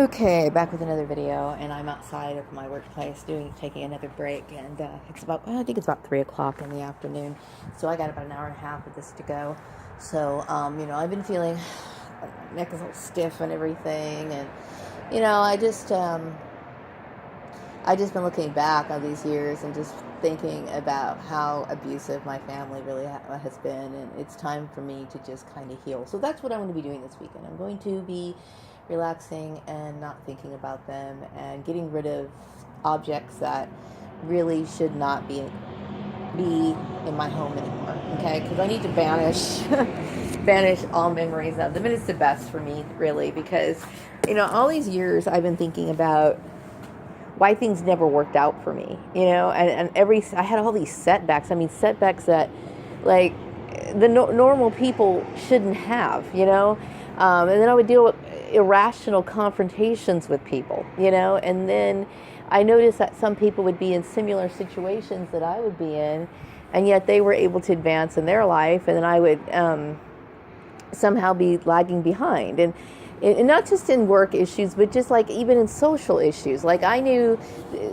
Okay, back with another video, and I'm outside of my workplace taking another break, and I think it's about 3 o'clock in the afternoon, so I got about an hour and a half of this to go. So, I've been feeling, my neck is a little stiff and everything, and, I just been looking back on these years and just thinking about how abusive my family really has been, and it's time for me to just kind of heal. So that's what I'm going to be doing this weekend. I'm going to be relaxing and not thinking about them and getting rid of objects that really should not be in my home anymore. Okay, because I need to banish all memories of them, and it's the best for me, really, because all these years I've been thinking about why things never worked out for me, and I had all these setbacks. I mean, setbacks that, like, the normal people shouldn't have, and then I would deal with irrational confrontations with people, and then I noticed that some people would be in similar situations that I would be in, and yet they were able to advance in their life, and then I would somehow be lagging behind. And not just in work issues, but just like even in social issues. Like, I knew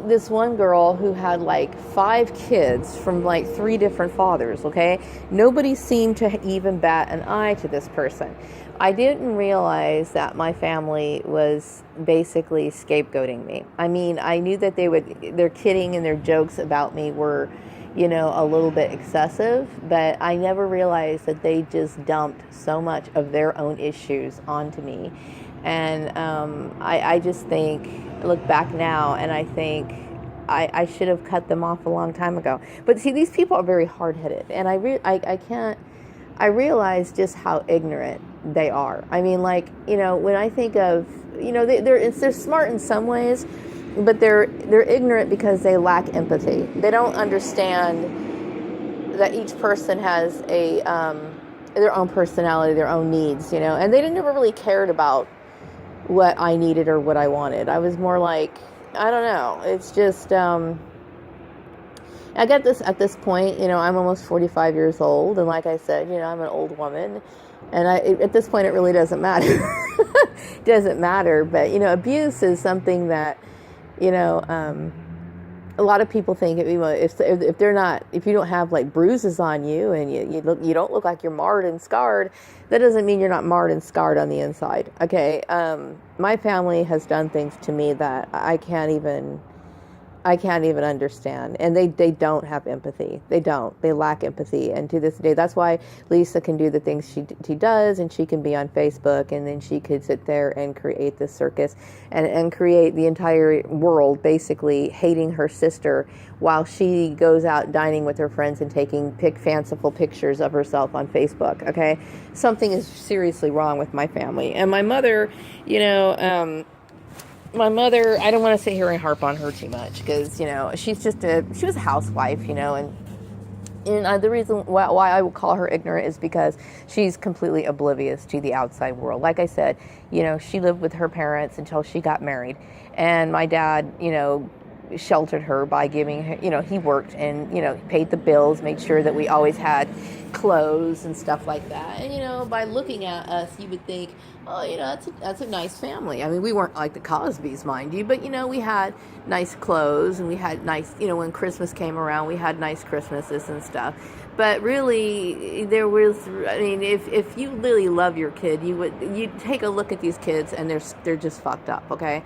this one girl who had like 5 kids from like 3 different fathers, okay? Nobody seemed to even bat an eye to this person. I didn't realize that my family was basically scapegoating me. I mean, I knew that their kidding and their jokes about me were, a little bit excessive, but I never realized that they just dumped so much of their own issues onto me. And I just look back now, and I think I should have cut them off a long time ago. But see, these people are very hard-headed, and I realize just how ignorant they are. I mean, like, when I think of, they're smart in some ways, but they're ignorant because they lack empathy. They don't understand that each person has their own personality, their own needs, and they never really cared about what I needed or what I wanted. I was more like, I don't know. It's just, I get this at this point, I'm almost 45 years old, and like I said, I'm an old woman, and at this point it really doesn't matter. It doesn't matter, but abuse is something that a lot of people think if you don't have like bruises on you, and you don't look like you're marred and scarred, that doesn't mean you're not marred and scarred on the inside. Okay, my family has done things to me that I can't even understand, and they don't have empathy. They lack empathy, and to this day, that's why Lisa can do the things she does, and she can be on Facebook, and then she could sit there and create this circus and create the entire world basically hating her sister while she goes out dining with her friends and taking fanciful pictures of herself on Facebook. Okay, something is seriously wrong with my family. And my mother, I don't want to sit here and harp on her too much, because, she was a housewife, and the reason why I would call her ignorant is because she's completely oblivious to the outside world. Like I said, she lived with her parents until she got married, and my dad, sheltered her by giving her, he worked and, paid the bills, made sure that we always had clothes and stuff like that. And, by looking at us, you would think, oh, that's a nice family. I mean, we weren't like the Cosbys, mind you, but, we had nice clothes, and we had nice, when Christmas came around, we had nice Christmases and stuff. But really, if you really love your kid, you'd take a look at these kids, and they're just fucked up, okay?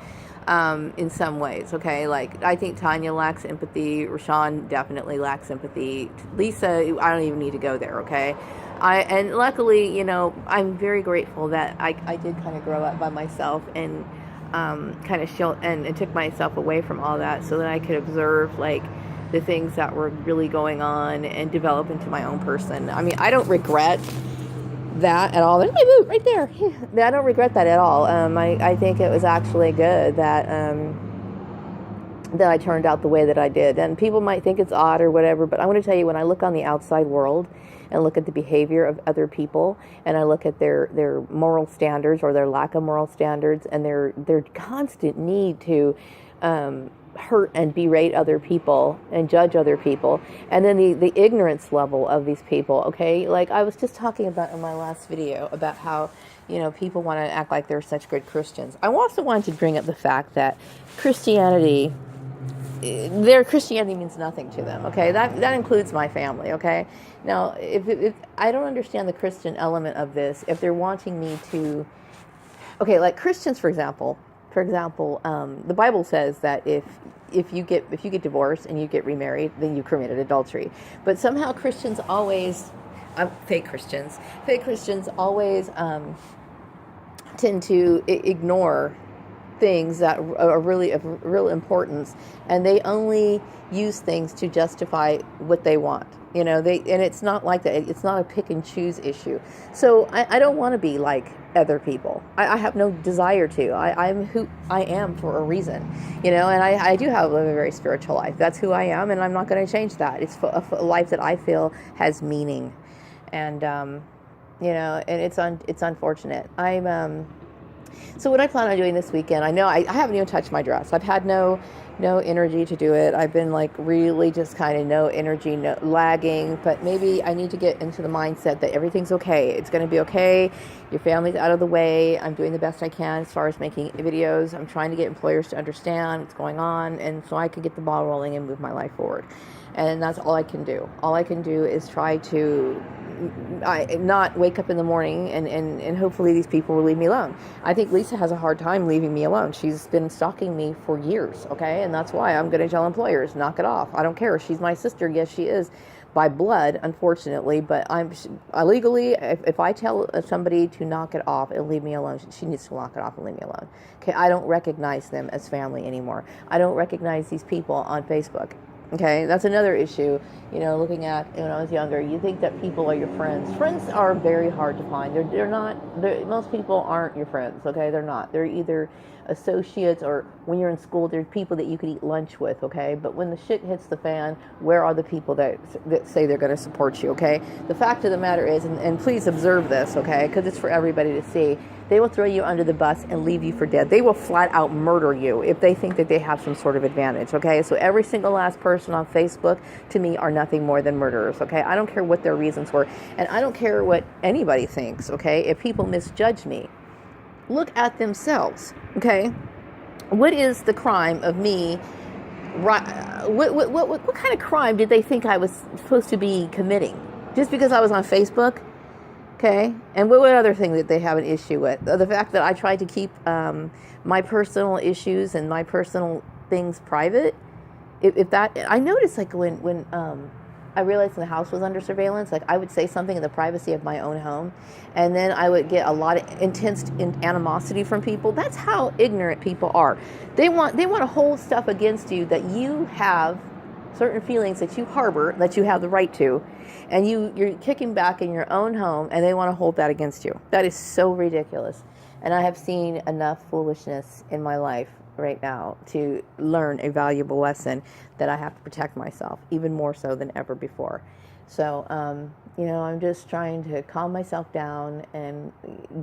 In some ways, okay? Like, I think Tanya lacks empathy. Rashawn definitely lacks empathy. Lisa, I don't even need to go there, okay? And luckily, I'm very grateful that I did kind of grow up by myself, and kind of and took myself away from all that, so that I could observe, like, the things that were really going on and develop into my own person. I mean, I don't regret that at all. There's my boot right there. I don't regret that at all. I think it was actually good that I turned out the way that I did. And people might think it's odd or whatever, but I want to tell you, when I look on the outside world and look at the behavior of other people, and I look at their moral standards or their lack of moral standards, and their constant need to hurt and berate other people and judge other people, and then the ignorance level of these people, okay? Like I was just talking about in my last video about how people want to act like they're such good Christians. I also wanted to bring up the fact that Christianity, their Christianity means nothing to them. Okay, that includes my family. Okay, now if I don't understand the Christian element of this, if they're wanting me to, okay, like Christians, for example, the Bible says that if you get divorced and you get remarried, then you committed adultery. But somehow Christians always, fake Christians always tend to ignore things that are really of real importance, and they only use things to justify what they want. And it's not like that. It's not a pick and choose issue. So I don't want to be like other people. I have no desire to. I'm who I am for a reason, and I do have a very spiritual life. That's who I am, and I'm not going to change that. It's a life that I feel has meaning, and and it's unfortunate. So what I plan on doing this weekend, I know I haven't even touched my dress. I've had no energy to do it. I've been like really just kind of no energy, lagging, but maybe I need to get into the mindset that everything's okay. It's going to be okay. Your family's out of the way. I'm doing the best I can as far as making videos. I'm trying to get employers to understand what's going on, and so I can get the ball rolling and move my life forward. And that's all I can do. All I can do is try to not wake up in the morning and hopefully these people will leave me alone. I think Lisa has a hard time leaving me alone. She's been stalking me for years, okay? And that's why I'm going to tell employers, knock it off. I don't care. She's my sister. Yes, she is by blood, unfortunately, but I'm legally, if I tell somebody to knock it off and leave me alone, she needs to knock it off and leave me alone. Okay, I don't recognize them as family anymore. I don't recognize these people on Facebook. Okay, that's another issue. Looking at when I was younger, you think that people are your friends. Friends are very hard to find. They're not. Most people aren't your friends. Okay, they're not. They're either associates, or when you're in school, there's people that you could eat lunch with. Okay, but when the shit hits the fan, where are the people that say they're going to support you? Okay, the fact of the matter is, and please observe this, okay, because it's for everybody to see. They will throw you under the bus and leave you for dead. They will flat out murder you if they think that they have some sort of advantage, okay? So every single last person on Facebook, to me, are nothing more than murderers, okay? I don't care what their reasons were, and I don't care what anybody thinks, okay? If people misjudge me, look at themselves, okay? What is the crime of me? What kind of crime did they think I was supposed to be committing? Just because I was on Facebook? Okay, and what other thing that they have an issue with? The fact that I tried to keep my personal issues and my personal things private. If that, I noticed like when I realized the house was under surveillance, like I would say something in the privacy of my own home, and then I would get a lot of intense animosity from people. That's how ignorant people are. They want to hold stuff against you that you have certain feelings that you harbor, that you have the right to, and you're kicking back in your own home, and they want to hold that against you. That is so ridiculous. And I have seen enough foolishness in my life right now to learn a valuable lesson that I have to protect myself, even more so than ever before. So, I'm just trying to calm myself down and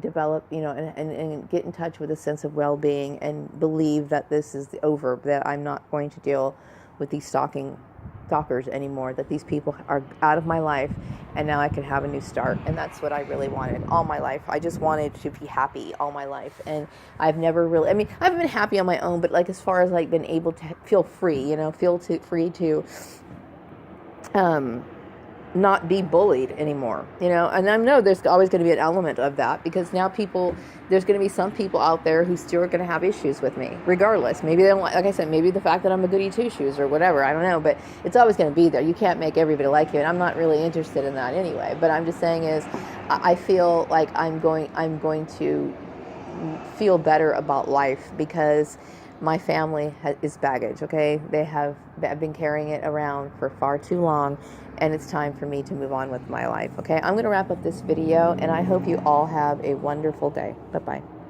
develop, and get in touch with a sense of well-being and believe that this is over, that I'm not going to deal with these stalkers anymore, that these people are out of my life, and now I can have a new start. And that's what I really wanted all my life. I just wanted to be happy all my life, and I've never really, I've been happy on my own, but like as far as like been able to feel free, free to not be bullied anymore, and I know there's always going to be an element of that, because now there's going to be some people out there who still are going to have issues with me, regardless. Maybe they don't like I said, maybe the fact that I'm a goody two-shoes or whatever, I don't know, but it's always going to be there. You can't make everybody like you, and I'm not really interested in that anyway. But I'm just saying is, I feel like I'm going to feel better about life, because my family is baggage, okay? I've been carrying it around for far too long, and it's time for me to move on with my life, okay? I'm going to wrap up this video, and I hope you all have a wonderful day. Bye-bye.